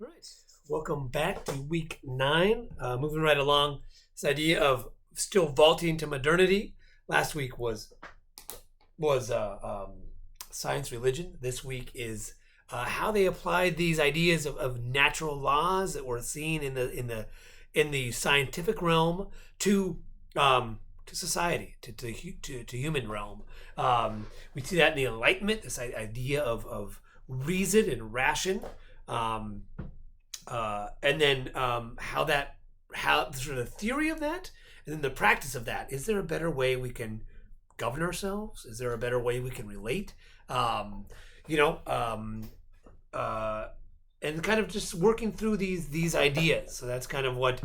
All right. Welcome back to week 9. Moving right along, this idea of still vaulting to modernity. Last week was science religion. This week is how they applied these ideas of natural laws that we're seeing in the scientific realm to society, to human realm. We see that in the Enlightenment, this idea of reason and ration. And then how sort of the theory of that, and then the practice of that. Is there a better way we can govern ourselves? Is there a better way we can relate? You know, and kind of just working through these ideas. So that's kind of what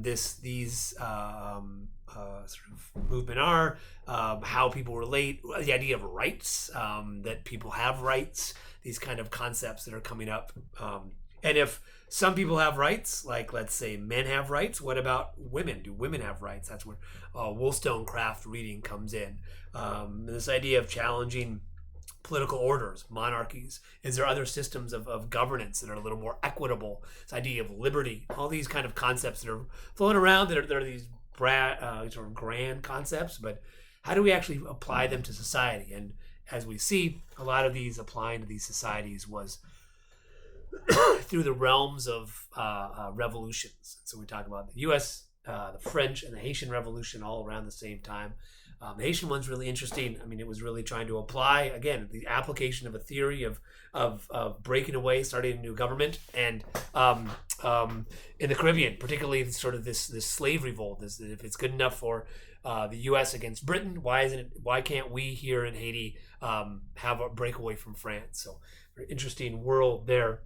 these sort of movement are. How people relate, the idea of rights, that people have rights. These kind of concepts that are coming up. And if some people have rights, like let's say men have rights, what about women? Do women have rights? That's where Wollstonecraft reading comes in. This idea of challenging political orders, monarchies. Is there other systems of governance that are a little more equitable? This idea of liberty, all these kind of concepts that are floating around that are these sort of grand concepts, but how do we actually apply them to society? And as we see, a lot of these applying to these societies was through the realms of revolutions. So we talk about the U.S., the French, and the Haitian Revolution all around the same time. The Haitian one's really interesting. I mean, it was really trying to apply, again, the application of a theory of breaking away, starting a new government, and in the Caribbean, particularly sort of this slave revolt. If it's good enough for the U.S. against Britain, why can't we here in Haiti have a breakaway from France? So, very interesting world there.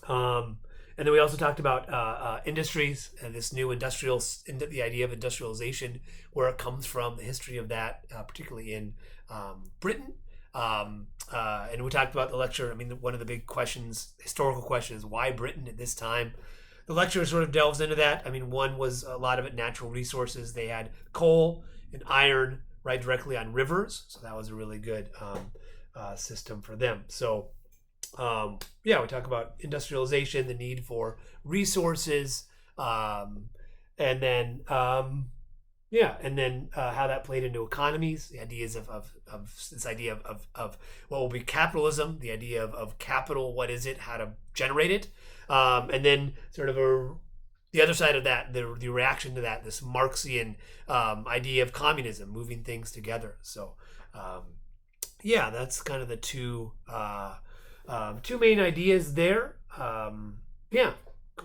And then we also talked about industries and this new the idea of industrialization, where it comes from, the history of that, particularly in Britain. And we talked about the lecture. I mean, one of the big questions, historical questions, why Britain at this time? The lecture sort of delves into that. I mean, one was a lot of it natural resources. They had coal and iron right directly on rivers, so that was a really good system for them. So. We talk about industrialization, the need for resources, and then how that played into economies, the ideas of this idea of what will be capitalism, the idea of capital, what is it, how to generate it, and then sort of the other side of that, the reaction to that, this Marxian idea of communism, moving things together. So, that's kind of the two main ideas there. Go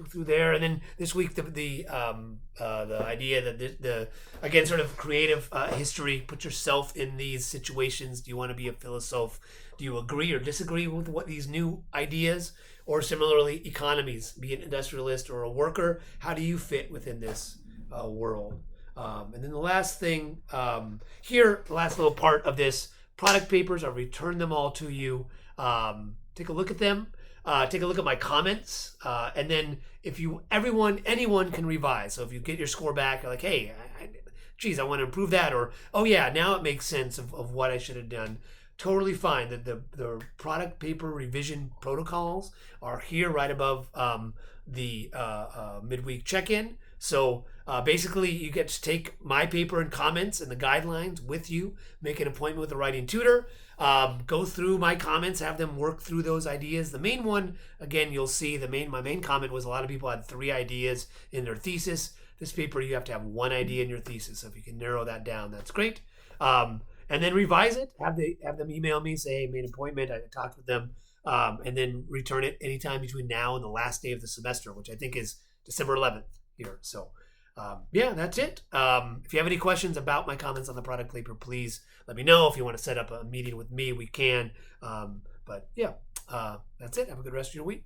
through there, and then this week the idea that the again sort of creative history. Put yourself in these situations. Do you want to be a philosopher? Do you agree or disagree with what these new ideas? Or similarly, economies. Be an industrialist or a worker. How do you fit within this world? And then the last thing here, the last little part of this product papers. I'll return them all to you. Take a look at them. Take a look at my comments, and then if anyone can revise. So if you get your score back, you're like, hey, I want to improve that, or oh yeah, now it makes sense of what I should have done. Totally fine. The product paper revision protocols are here right above the midweek check-in. So basically, you get to take my paper and comments and the guidelines with you, make an appointment with a writing tutor, go through my comments, have them work through those ideas. The main one, again, you'll see my main comment was a lot of people had 3 ideas in their thesis. This paper, you have to have 1 idea in your thesis. So if you can narrow that down, that's great. And then revise it, have them email me, say, hey, made an appointment, I talked with them, and then return it anytime between now and the last day of the semester, which I think is December 11th here. So, that's it. If you have any questions about my comments on the product paper, please let me know. If you want to set up a meeting with me, we can. That's it. Have a good rest of your week.